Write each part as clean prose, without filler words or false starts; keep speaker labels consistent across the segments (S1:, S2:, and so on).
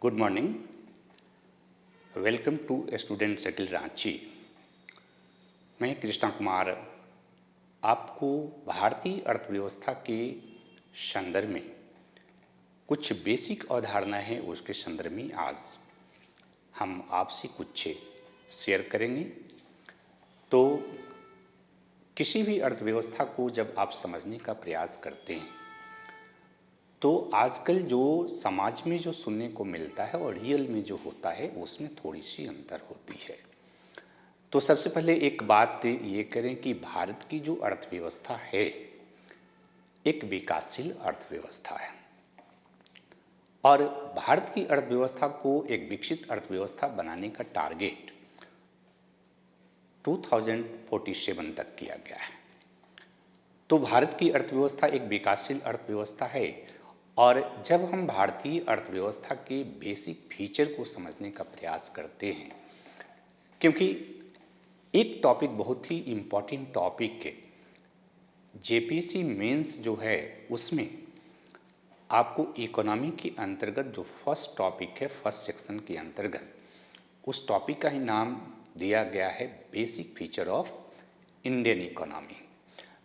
S1: Good morning. Welcome to student circle Ranchi. मैं कृष्णा कुमार आपको भारतीय अर्थव्यवस्था के संदर्भ में कुछ बेसिक अवधारणा है, उसके संदर्भ में आज हम आपसे कुछ शेयर करेंगे। तो किसी भी अर्थव्यवस्था को जब आप समझने का प्रयास करते हैं तो आजकल जो समाज में जो सुनने को मिलता है और रियल में जो होता है उसमें थोड़ी सी अंतर होती है। तो सबसे पहले एक बात ये करें कि भारत की जो अर्थव्यवस्था है एक विकासशील अर्थव्यवस्था है और भारत की अर्थव्यवस्था को एक विकसित अर्थव्यवस्था बनाने का टारगेट 2047 तक किया गया है। तो भारत की अर्थव्यवस्था एक विकासशील अर्थव्यवस्था है और जब हम भारतीय अर्थव्यवस्था के बेसिक फीचर को समझने का प्रयास करते हैं, क्योंकि एक टॉपिक बहुत ही इम्पॉर्टेंट टॉपिक है, जेपीएससी मेंस जो है उसमें आपको इकोनॉमी के अंतर्गत जो फर्स्ट टॉपिक है, फर्स्ट सेक्शन के अंतर्गत उस टॉपिक का ही नाम दिया गया है basic feature of Indian economy.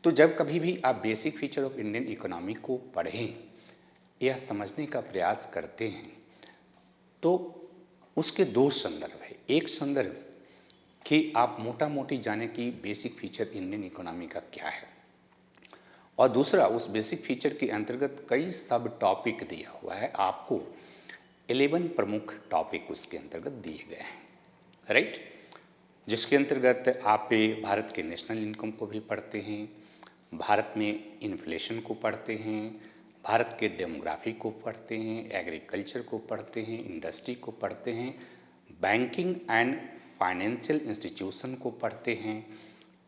S1: तो जब कभी भी आप basic feature of Indian economy को पढ़ें या समझने का प्रयास करते हैं तो उसके दो संदर्भ है। एक संदर्भ कि आप मोटा मोटी जाने कि बेसिक फीचर इंडियन इकोनॉमी का क्या है और दूसरा उस बेसिक फीचर के अंतर्गत कई सब टॉपिक दिया हुआ है। आपको 11 प्रमुख टॉपिक उसके अंतर्गत दिए गए हैं, राइट, जिसके अंतर्गत आप भारत के नेशनल इनकम को भी पढ़ते हैं, भारत में इन्फ्लेशन को पढ़ते हैं, भारत के डेमोग्राफी को पढ़ते हैं, एग्रीकल्चर को पढ़ते हैं, इंडस्ट्री को पढ़ते हैं, बैंकिंग एंड फाइनेंशियल इंस्टीट्यूशन को पढ़ते हैं,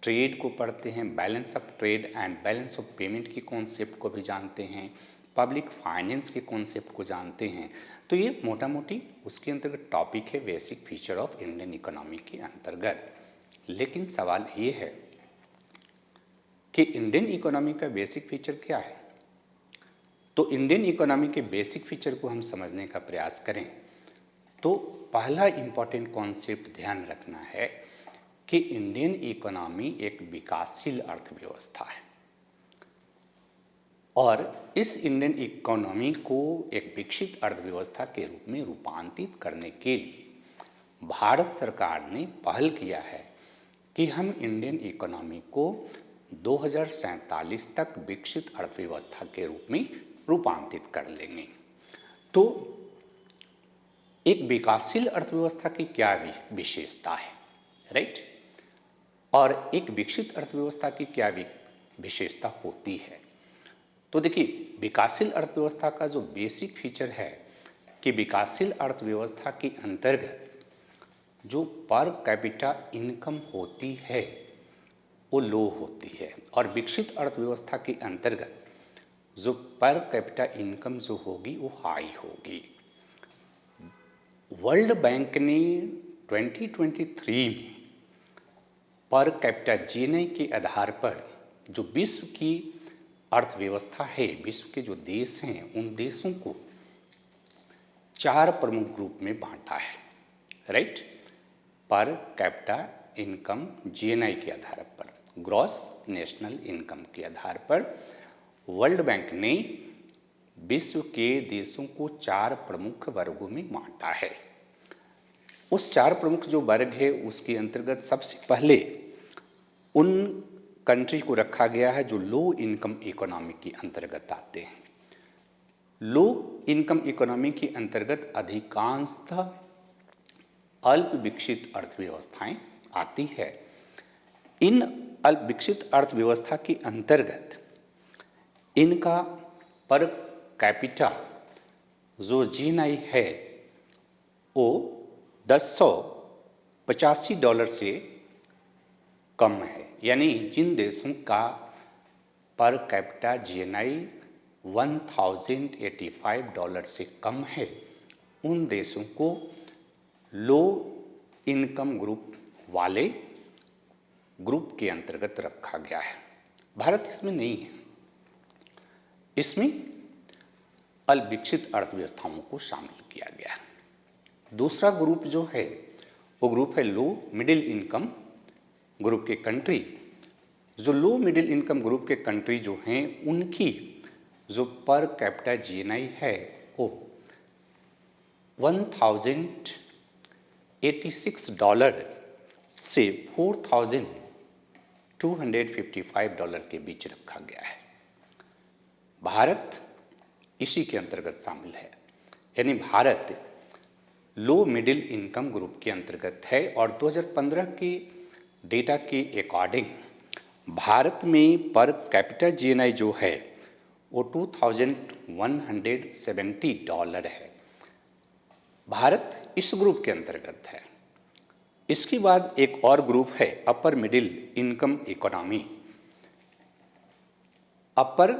S1: ट्रेड को पढ़ते हैं, balance of trade and balance of payment की कॉन्सेप्ट को भी जानते हैं, पब्लिक फाइनेंस के कॉन्सेप्ट को जानते हैं। तो ये मोटा मोटी उसके अंतर्गत टॉपिक है basic feature of Indian economy के अंतर्गत। लेकिन सवाल ये है कि इंडियन इकोनॉमी का बेसिक फीचर क्या है। तो इंडियन इकोनॉमी के बेसिक फीचर को हम समझने का प्रयास करें तो पहला इंपॉर्टेंट कॉन्सेप्ट ध्यान रखना है कि इंडियन इकोनॉमी एक विकासशील अर्थव्यवस्था है और इस इंडियन इकोनॉमी को एक विकसित अर्थव्यवस्था के रूप में रूपांतरित करने के लिए भारत सरकार ने पहल किया है कि हम इंडियन इकोनॉमी को 2047 तक विकसित अर्थव्यवस्था के रूप में रूपांतरित कर लेंगे। तो एक विकासशील अर्थव्यवस्था की क्या विशेषता है, राइट, और एक विकसित अर्थव्यवस्था की क्या विशेषता होती है। तो देखिए, विकासशील अर्थव्यवस्था का जो बेसिक फीचर है कि विकासशील अर्थव्यवस्था के अंतर्गत जो पर कैपिटा इनकम होती है वो लो होती है और विकसित अर्थव्यवस्था के अंतर्गत जो पर कैपिटा इनकम जो होगी वो हाई होगी। वर्ल्ड बैंक ने 2023 में पर कैपिटा जीएनआई के आधार पर जो विश्व की अर्थव्यवस्था है, विश्व के जो देश हैं, उन देशों को 4 प्रमुख ग्रुप में बांटा है, right. Per capita income GNI के आधार पर, ग्रॉस नेशनल इनकम के आधार पर वर्ल्ड बैंक ने विश्व के देशों को 4 प्रमुख वर्गों में बांटा है। उस 4 प्रमुख जो वर्ग है उसके अंतर्गत सबसे पहले उन कंट्री को रखा गया है जो लो इनकम इकोनॉमी के अंतर्गत आते हैं। लो इनकम इकोनॉमी के अंतर्गत अधिकांशतः अल्प विकसित अर्थव्यवस्थाएं आती है। इन अल्प विकसित अर्थव्यवस्था के अंतर्गत इनका पर कैपिटा जो जीएनआई है वो $1085 से कम है, यानी जिन देशों का पर कैपिटा जीएनआई $1085 से कम है उन देशों को लो इनकम ग्रुप वाले ग्रुप के अंतर्गत रखा गया है। भारत इसमें नहीं है, इसमें अल्पविकसित अर्थव्यवस्थाओं को शामिल किया गया है। दूसरा ग्रुप जो है वो ग्रुप है लो मिडिल इनकम ग्रुप के कंट्री। जो लो मिडिल इनकम ग्रुप के कंट्री जो हैं उनकी जो पर कैपिटा जीएनआई है वो $1086 से $4255 के बीच रखा गया है। भारत इसी के अंतर्गत शामिल है, यानी Bharat low middle income group के अंतर्गत है। और 2015 के डेटा के अकॉर्डिंग भारत में पर कैपिटा जीएनआई जो है वो $2170 है। भारत इस ग्रुप के अंतर्गत है। इसके बाद एक और ग्रुप है upper middle income economy. Upper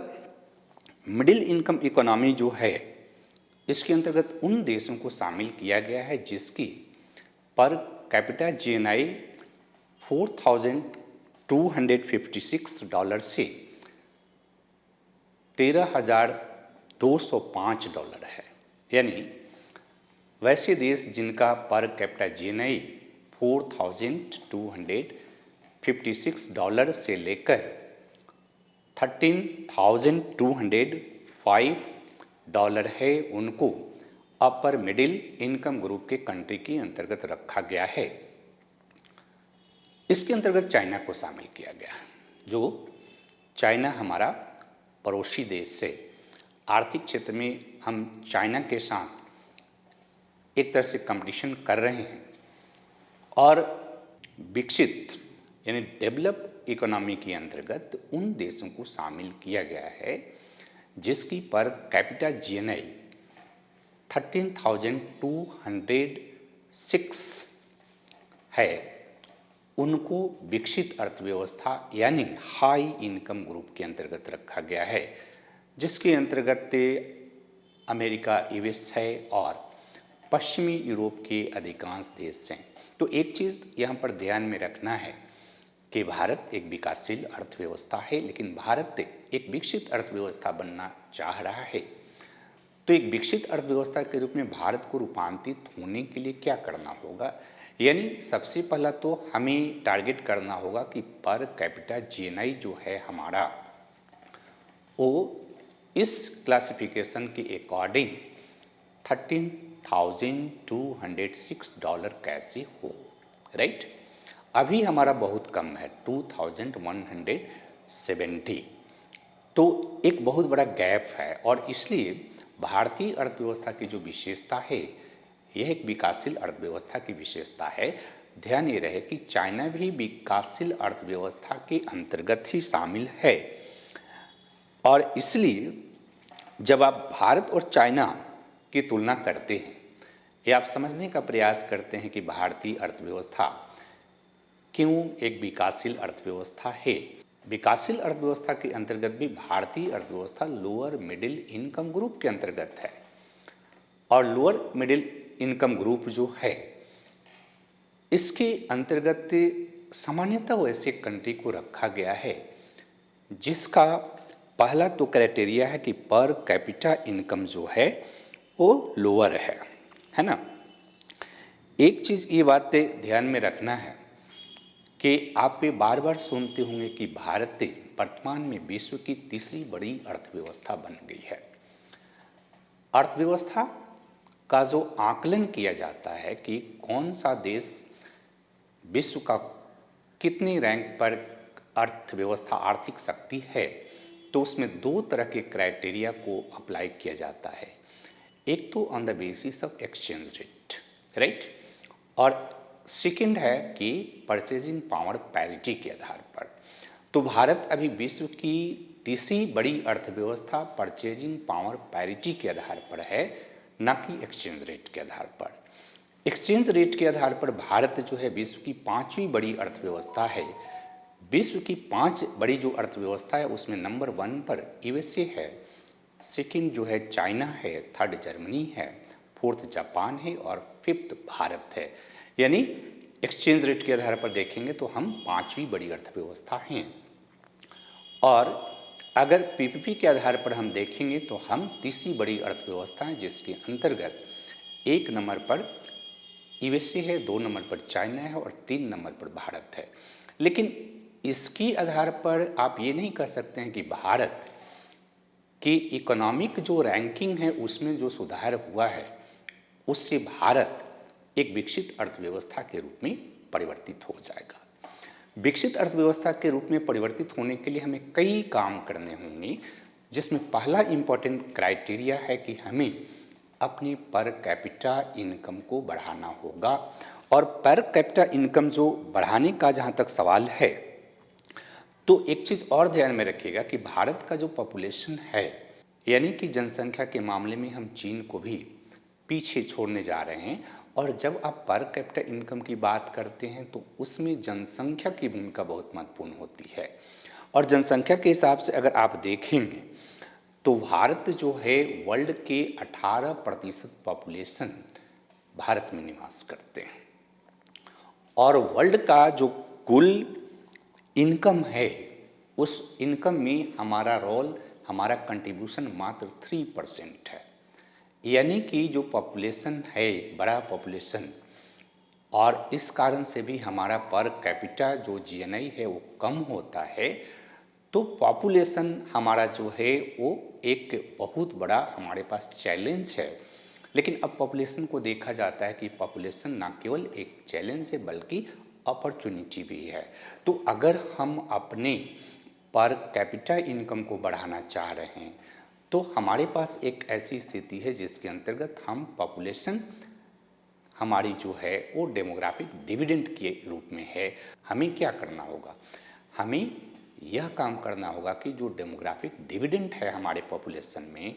S1: middle income economy जो है इसके अंतर्गत उन देशों को शामिल किया गया है जिसकी पर कैपिटा जीएनआई $4256 से $13,205 है। यानी वैसे देश जिनका पर कैपिटा जीएनआई $4256 से लेकर $13,205 है उनको अपर मिडिल इनकम ग्रुप के कंट्री के अंतर्गत रखा गया है। इसके अंतर्गत चाइना को शामिल किया गया, जो चाइना हमारा पड़ोसी देश से आर्थिक क्षेत्र में हम चाइना के साथ एक तरह से कंपटीशन कर रहे हैं और विकसित यानी डेवलप इकोनॉमी के अंतर्गत उन देशों को शामिल किया गया है जिसकी पर कैपिटा जीएनआई 13,206 है, उनको विकसित अर्थव्यवस्था यानी हाई इनकम ग्रुप के अंतर्गत रखा गया है, जिसके अंतर्गत अमेरिका, यूएस है और पश्चिमी यूरोप के अधिकांश देश हैं। तो एक चीज़ यहाँ पर ध्यान में रखना है कि भारत एक विकासशील अर्थव्यवस्था है, लेकिन भारत एक विकसित अर्थव्यवस्था बनना चाह रहा है। तो एक विकसित अर्थव्यवस्था के रूप में भारत को रूपांतरित होने के लिए क्या करना होगा, यानी सबसे पहला तो हमें टारगेट करना होगा कि पर कैपिटा जीएनआई जो है हमारा वो इस क्लासिफिकेशन के अकॉर्डिंग $13,206 कैसे हो, राइट। अभी हमारा बहुत कम है 2170, तो एक बहुत बड़ा गैप है। और इसलिए भारतीय अर्थव्यवस्था की जो विशेषता है यह एक विकासशील अर्थव्यवस्था की विशेषता है। ध्यान ये रहे कि चाइना भी विकासशील अर्थव्यवस्था के अंतर्गत ही शामिल है। और इसलिए जब आप भारत और चाइना की तुलना करते हैं या आप समझने का प्रयास करते हैं कि भारतीय अर्थव्यवस्था क्यों एक विकासशील अर्थव्यवस्था है, विकासशील अर्थव्यवस्था के अंतर्गत भी भारतीय अर्थव्यवस्था लोअर मिडिल इनकम ग्रुप के अंतर्गत है। और लोअर मिडिल इनकम ग्रुप जो है इसके अंतर्गत सामान्यतः वैसे कंट्री को रखा गया है जिसका पहला तो क्राइटेरिया है कि पर कैपिटा इनकम जो है वो लोअर है ना। एक चीज़ ये बात ध्यान में रखना है कि आप ये बार बार सुनते होंगे कि भारत वर्तमान में विश्व की तीसरी बड़ी अर्थव्यवस्था बन गई है। अर्थव्यवस्था का जो आकलन किया जाता है कि कौन सा देश विश्व का कितने रैंक पर अर्थव्यवस्था आर्थिक शक्ति है, तो उसमें दो तरह के क्राइटेरिया को अप्लाई किया जाता है। एक तो on the basis of exchange rate, right, और सेकंड है कि परचेजिंग पावर पैरिटी के आधार पर। तो भारत अभी विश्व की तीसरी बड़ी अर्थव्यवस्था परचेजिंग पावर पैरिटी के आधार पर है, न कि एक्सचेंज रेट के आधार पर। एक्सचेंज रेट के आधार पर भारत जो है विश्व की पांचवी बड़ी अर्थव्यवस्था है। विश्व की 5 बड़ी जो अर्थव्यवस्था है उसमें नंबर 1 पर यूएसए है, सेकंड जो है चाइना है, थर्ड जर्मनी है, फोर्थ जापान है और फिफ्थ भारत है। यानी एक्सचेंज रेट के आधार पर देखेंगे तो हम 5वीं बड़ी अर्थव्यवस्था हैं। और अगर पीपीपी के आधार पर हम देखेंगे तो हम तीसरी बड़ी अर्थव्यवस्था हैं, जिसके अंतर्गत 1 नंबर पर यूएसए है, 2 नंबर पर चाइना है और 3 नंबर पर भारत है। लेकिन इसके आधार पर आप ये नहीं कह सकते हैं कि भारत की इकोनॉमिक जो रैंकिंग है उसमें जो सुधार हुआ है उससे भारत एक विकसित अर्थव्यवस्था के रूप में परिवर्तित हो जाएगा। विकसित अर्थव्यवस्था के रूप में परिवर्तित होने के लिए हमें कई काम करने होंगे, जिसमें पहला इम्पोर्टेंट क्राइटेरिया है कि हमें अपने पर कैपिटा इनकम को बढ़ाना होगा। और पर कैपिटा इनकम जो बढ़ाने का जहाँ तक सवाल है, तो एक चीज़ और ध्यान में रखिएगा कि भारत का जो पॉपुलेशन है, यानी कि जनसंख्या के मामले में हम चीन को भी पीछे छोड़ने जा रहे हैं। और जब आप पर कैपिटा इनकम की बात करते हैं तो उसमें जनसंख्या की भूमिका बहुत महत्वपूर्ण होती है। और जनसंख्या के हिसाब से अगर आप देखेंगे तो भारत जो है वर्ल्ड के 18% पॉपुलेशन भारत में निवास करते हैं। और वर्ल्ड का जो कुल इनकम है उस इनकम में हमारा रोल, हमारा कंट्रीब्यूशन मात्र 3% है। यानी कि जो पॉपुलेशन है, बड़ा पॉपुलेशन, और इस कारण से भी हमारा पर कैपिटा जो जीएनआई है वो कम होता है। तो पॉपुलेशन हमारा जो है वो एक बहुत बड़ा हमारे पास चैलेंज है। लेकिन अब पॉपुलेशन को देखा जाता है कि पॉपुलेशन ना केवल एक चैलेंज है बल्कि अपॉर्चुनिटी भी है। तो अगर हम अपने पर कैपिटा इनकम को बढ़ाना चाह रहे हैं तो हमारे पास एक ऐसी स्थिति है जिसके अंतर्गत हम पॉपुलेशन हमारी जो है वो डेमोग्राफिक डिविडेंड के रूप में है। हमें क्या करना होगा? हमें यह काम करना होगा कि जो डेमोग्राफिक डिविडेंड है हमारे पॉपुलेशन में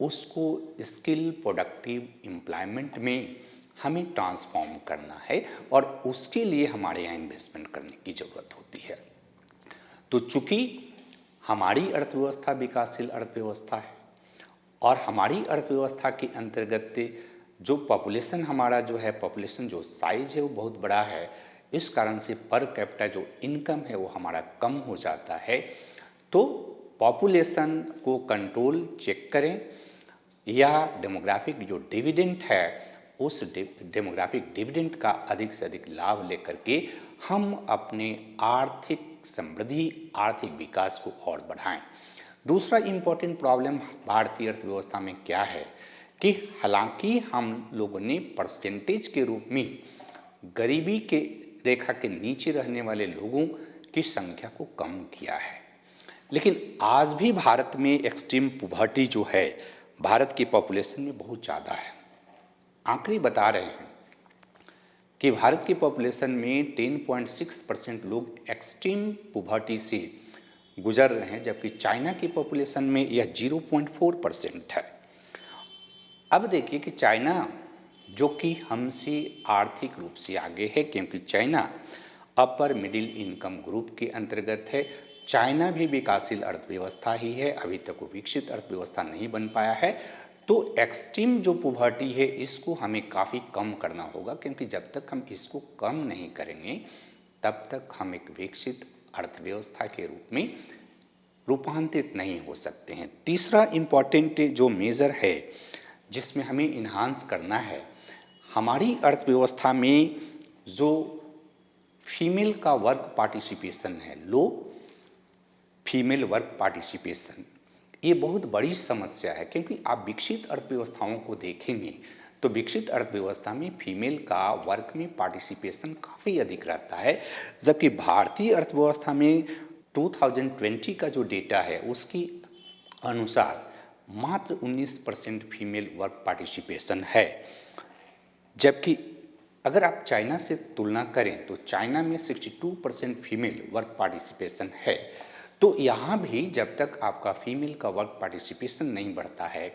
S1: उसको स्किल प्रोडक्टिव एम्प्लॉयमेंट में हमें ट्रांसफॉर्म करना है और उसके लिए हमारे यहाँ इन्वेस्टमेंट करने की ज़रूरत होती है। तो चूँकि हमारी अर्थव्यवस्था विकासशील अर्थव्यवस्था है और हमारी अर्थव्यवस्था के अंतर्गत जो पॉपुलेशन हमारा जो है, पॉपुलेशन जो साइज है वो बहुत बड़ा है, इस कारण से पर कैपिटा जो इनकम है वो हमारा कम हो जाता है। तो पॉपुलेशन को कंट्रोल चेक करें या डेमोग्राफिक जो डिविडेंड है उस डेमोग्राफिक डिविडेंड का अधिक से अधिक लाभ लेकर के हम अपने आर्थिक समृद्धि, आर्थिक विकास को और बढ़ाएं। दूसरा इम्पोर्टेंट प्रॉब्लम भारतीय अर्थव्यवस्था में क्या है कि हालांकि हम लोगों ने परसेंटेज के रूप में गरीबी के रेखा के नीचे रहने वाले लोगों की संख्या को कम किया है, लेकिन आज भी भारत में एक्सट्रीम पॉवर्टी जो है भारत की पॉपुलेशन में बहुत ज़्यादा है। आंकड़े बता रहे हैं कि भारत की पॉपुलेशन में 10.6% लोग एक्सट्रीम पॉवर्टी से गुजर रहे हैं, जबकि चाइना की पॉपुलेशन में यह 0.4% है। अब देखिए कि चाइना जो कि हमसे आर्थिक रूप से आगे है, क्योंकि China upper middle income group के अंतर्गत है। चाइना भी विकासशील अर्थव्यवस्था ही है, अभी तक वो विकसित अर्थव्यवस्था नहीं बन पाया है। तो एक्सट्रीम जो पॉवर्टी है इसको हमें काफ़ी कम करना होगा, क्योंकि जब तक हम इसको कम नहीं करेंगे तब तक हम एक विकसित अर्थव्यवस्था के रूप में रूपांतरित नहीं हो सकते हैं। तीसरा इम्पॉर्टेंट जो मेजर है जिसमें हमें इन्हांस करना है, हमारी अर्थव्यवस्था में जो फीमेल का वर्क पार्टिसिपेशन है, लो फीमेल वर्क पार्टिसिपेशन, ये बहुत बड़ी समस्या है। क्योंकि आप विकसित अर्थव्यवस्थाओं को देखेंगे तो विकसित अर्थव्यवस्था में फीमेल का वर्क में पार्टिसिपेशन काफ़ी अधिक रहता है, जबकि भारतीय अर्थव्यवस्था में 2020 का जो डेटा है उसके अनुसार मात्र 19% फीमेल वर्क पार्टिसिपेशन है। जबकि अगर आप चाइना से तुलना करें तो चाइना में 62% फीमेल वर्क पार्टिसिपेशन है। तो यहाँ भी जब तक आपका फीमेल का वर्क पार्टिसिपेशन नहीं बढ़ता है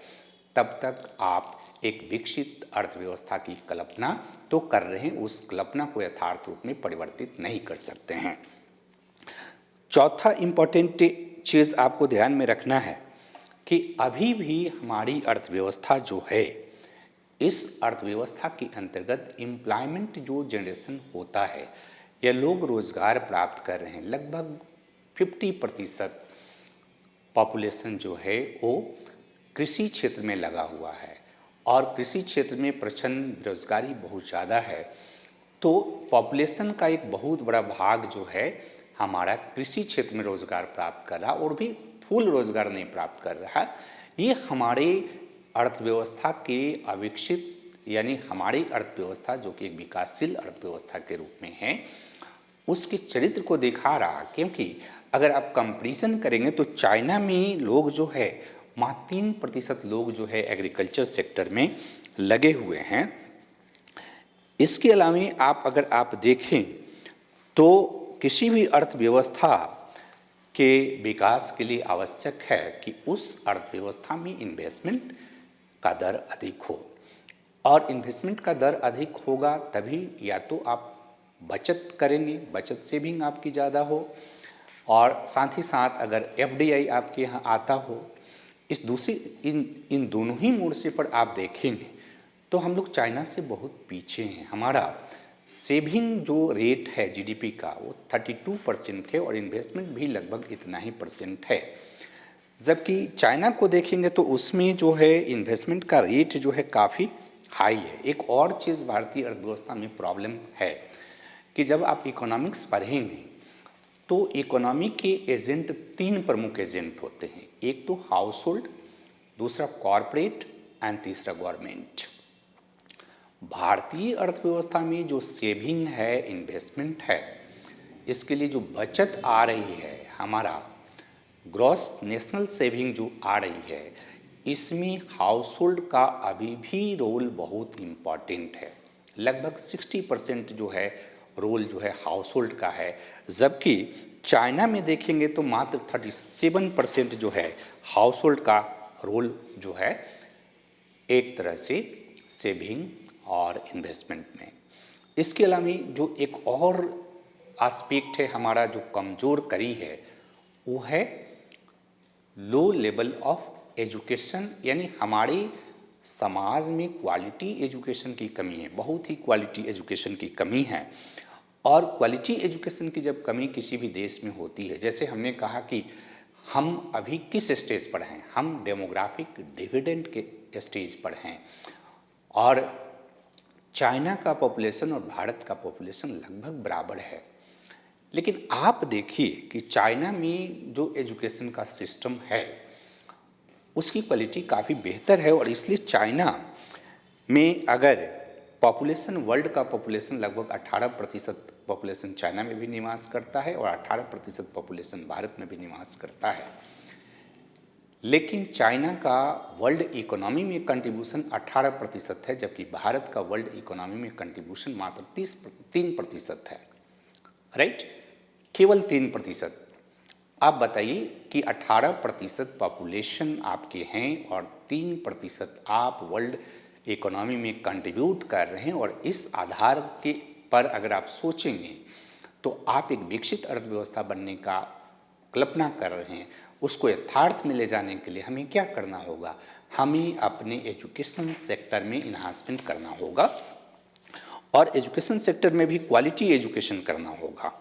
S1: तब तक आप एक विकसित अर्थव्यवस्था की कल्पना तो कर रहे हैं, उस कल्पना को यथार्थ रूप में परिवर्तित नहीं कर सकते हैं। चौथा इम्पोर्टेंट चीज़ आपको ध्यान में रखना है कि अभी भी हमारी अर्थव्यवस्था जो है, इस अर्थव्यवस्था के अंतर्गत एम्प्लॉयमेंट जो जनरेशन होता है या लोग रोजगार प्राप्त कर रहे हैं, लगभग 50% पॉपुलेशन जो है वो कृषि क्षेत्र में लगा हुआ है और कृषि क्षेत्र में प्रचंड बेरोजगारी बहुत ज़्यादा है, तो पॉपुलेशन का एक बहुत बड़ा भाग जो है हमारा कृषि क्षेत्र में रोजगार प्राप्त कर रहा और भी फुल रोजगार नहीं प्राप्त कर रहा। ये हमारे अर्थव्यवस्था के अविकसित यानी हमारी अर्थव्यवस्था जो कि एक विकासशील अर्थव्यवस्था के रूप में है उसके चरित्र को दिखा रहा। क्योंकि अगर आप कंपैरिजन करेंगे तो चाइना में लोग जो है मात्र 3% लोग जो है एग्रीकल्चर सेक्टर में लगे हुए हैं। इसके अलावा अगर आप देखें तो किसी भी अर्थव्यवस्था के विकास के लिए आवश्यक है कि उस अर्थव्यवस्था में इन्वेस्टमेंट का दर अधिक हो, और इन्वेस्टमेंट का दर अधिक होगा तभी या तो आप बचत करेंगे, बचत सेविंग आपकी ज़्यादा हो, और साथ ही साथ अगर एफडीआई आपके यहाँ आता हो। इस दूसरी इन दोनों ही मोर्चे पर आप देखेंगे तो हम लोग चाइना से बहुत पीछे हैं। हमारा सेविंग जो रेट है जीडीपी का वो 32% है और इन्वेस्टमेंट भी लगभग इतना ही परसेंट है। जबकि चाइना को देखेंगे तो उसमें जो है इन्वेस्टमेंट का रेट जो है काफ़ी हाई है। एक और चीज़ भारतीय अर्थव्यवस्था में प्रॉब्लम है कि जब आप इकोनॉमिक्स पढ़ेंगे तो इकोनॉमी के एजेंट 3 प्रमुख एजेंट होते हैं। एक तो हाउस होल्ड, दूसरा कॉरपोरेट एंड तीसरा गवर्नमेंट। भारतीय अर्थव्यवस्था में जो सेविंग है, इन्वेस्टमेंट है, इसके लिए जो बचत आ रही है, हमारा ग्रॉस नेशनल सेविंग जो आ रही है, इसमें हाउस होल्ड का अभी भी रोल बहुत इम्पॉर्टेंट है। लगभग 60% जो है रोल जो है हाउस होल्ड का है। जबकि चाइना में देखेंगे तो मात्र 37% जो है हाउस होल्ड का रोल जो है एक तरह से सेविंग और इन्वेस्टमेंट में। इसके अलावा जो एक और एस्पेक्ट है हमारा जो कमज़ोर कड़ी है वो है लो लेवल ऑफ एजुकेशन, यानी हमारे समाज में क्वालिटी एजुकेशन की कमी है, बहुत ही क्वालिटी एजुकेशन की कमी है। और क्वालिटी एजुकेशन की जब कमी किसी भी देश में होती है, जैसे हमने कहा कि हम अभी किस स्टेज पर हैं, हम डेमोग्राफिक डिविडेंड के स्टेज पर हैं, और चाइना का पॉपुलेशन और भारत का पॉपुलेशन लगभग बराबर है। लेकिन आप देखिए कि चाइना में जो एजुकेशन का सिस्टम है उसकी क्वालिटी काफ़ी बेहतर है, और इसलिए चाइना में अगर पॉपुलेशन, वर्ल्ड का पॉपुलेशन लगभग 18% पॉपुलेशन चाइना में भी निवास करता है और 18% पॉपुलेशन भारत में भी निवास करता है। लेकिन चाइना का वर्ल्ड इकोनॉमी में कंट्रीब्यूशन 18% है, जबकि भारत का वर्ल्ड इकोनॉमी में कंट्रीब्यूशन मात्र 3% है। राइट, केवल 3%। आप बताइए कि 18% पॉपुलेशन आपके हैं और 3% आप वर्ल्ड इकोनॉमी में कंट्रीब्यूट कर रहे हैं, और इस आधार के पर अगर आप सोचेंगे तो आप एक विकसित अर्थव्यवस्था बनने का कल्पना कर रहे हैं। उसको यथार्थ में ले जाने के लिए हमें क्या करना होगा? हमें अपने एजुकेशन सेक्टर में इन्हांसमेंट करना होगा, और एजुकेशन सेक्टर में भी क्वालिटी एजुकेशन करना होगा।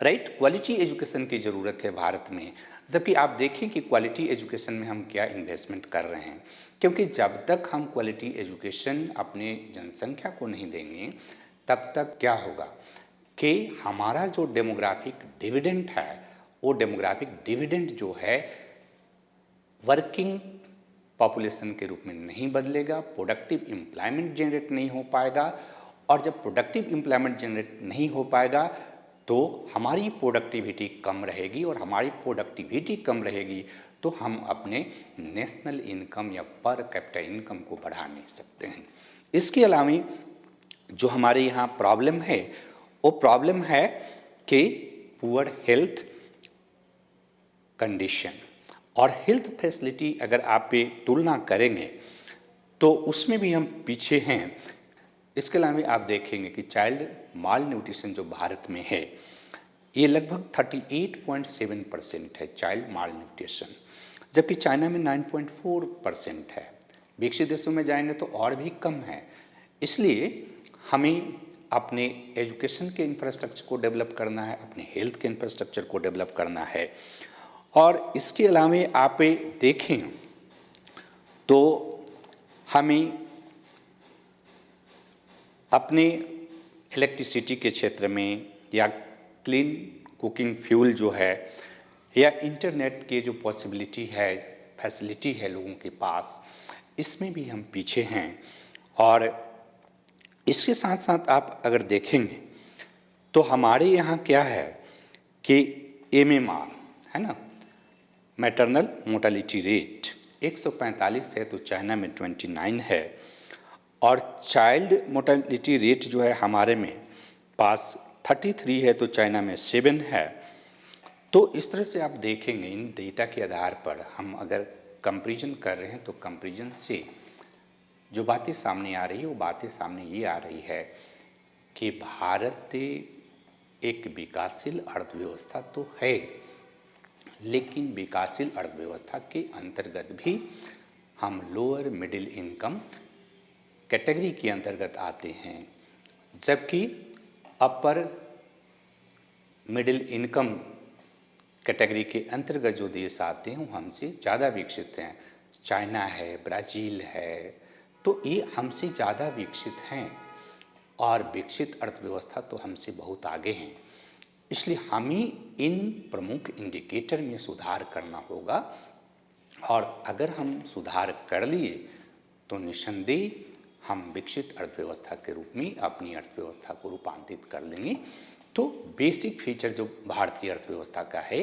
S1: राइट, क्वालिटी एजुकेशन की ज़रूरत है भारत में। जबकि आप देखें कि क्वालिटी एजुकेशन में हम क्या इन्वेस्टमेंट कर रहे हैं, क्योंकि जब तक हम क्वालिटी एजुकेशन अपने जनसंख्या को नहीं देंगे तब तक क्या होगा कि हमारा जो डेमोग्राफिक डिविडेंड है वो डेमोग्राफिक डिविडेंड जो है वर्किंग पॉपुलेशन के रूप में नहीं बदलेगा, प्रोडक्टिव एम्प्लॉयमेंट जनरेट नहीं हो पाएगा, और जब प्रोडक्टिव एम्प्लॉयमेंट जनरेट नहीं हो पाएगा तो हमारी प्रोडक्टिविटी कम रहेगी, और हमारी प्रोडक्टिविटी कम रहेगी तो हम अपने नेशनल इनकम या पर कैपिटा इनकम को बढ़ा नहीं सकते हैं। इसके अलावा जो हमारे यहाँ प्रॉब्लम है वो प्रॉब्लम है कि पुअर हेल्थ कंडीशन और हेल्थ फैसिलिटी अगर आप पे तुलना करेंगे तो उसमें भी हम पीछे हैं। इसके अलावा आप देखेंगे कि चाइल्ड माल न्यूट्रिशन जो भारत में है ये लगभग 38.7% है चाइल्ड माल न्यूट्रिशन, जबकि चाइना में 9.4% है। विकसित देशों में जाएंगे तो और भी कम है। इसलिए हमें अपने एजुकेशन के इंफ्रास्ट्रक्चर को डेवलप करना है, अपने हेल्थ के इंफ्रास्ट्रक्चर को डेवलप करना है। और इसके अलावा आप देखें तो हमें अपने इलेक्ट्रिसिटी के क्षेत्र में या क्लीन कुकिंग फ्यूल जो है या इंटरनेट के जो पॉसिबिलिटी है, फैसिलिटी है लोगों के पास, इसमें भी हम पीछे हैं। और इसके साथ साथ आप अगर देखेंगे तो हमारे यहाँ क्या है कि एमएमआर है ना, मैटरनल मोर्टेलिटी रेट 145 है तो चाइना में 29 है, और चाइल्ड मोर्टेलिटी रेट जो है हमारे में पास 33 है तो चाइना में 7 है। तो इस तरह से आप देखेंगे इन डेटा के आधार पर हम अगर कंपैरिजन कर रहे हैं तो कंपैरिजन से जो बातें सामने आ रही है वो बातें सामने ये आ रही है कि भारत एक विकासशील अर्थव्यवस्था तो है, लेकिन विकासशील अर्थव्यवस्था के अंतर्गत भी हम लोअर मिडिल इनकम कैटेगरी के अंतर्गत आते हैं, जबकि अपर मिडिल इनकम कैटेगरी के अंतर्गत जो देश आते हैं वो हमसे ज़्यादा विकसित हैं। चाइना है, ब्राज़ील है, तो ये हमसे ज़्यादा विकसित हैं और विकसित अर्थव्यवस्था तो हमसे बहुत आगे हैं। इसलिए हमें इन प्रमुख इंडिकेटर में सुधार करना होगा, और अगर हम सुधार कर लिए तो निस्संदेह हम विकसित अर्थव्यवस्था के रूप में अपनी अर्थव्यवस्था को रूपांतरित कर लेंगे। तो बेसिक फीचर जो भारतीय अर्थव्यवस्था का है,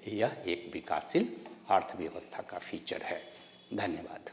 S1: यह एक विकासशील अर्थव्यवस्था का फीचर है। धन्यवाद।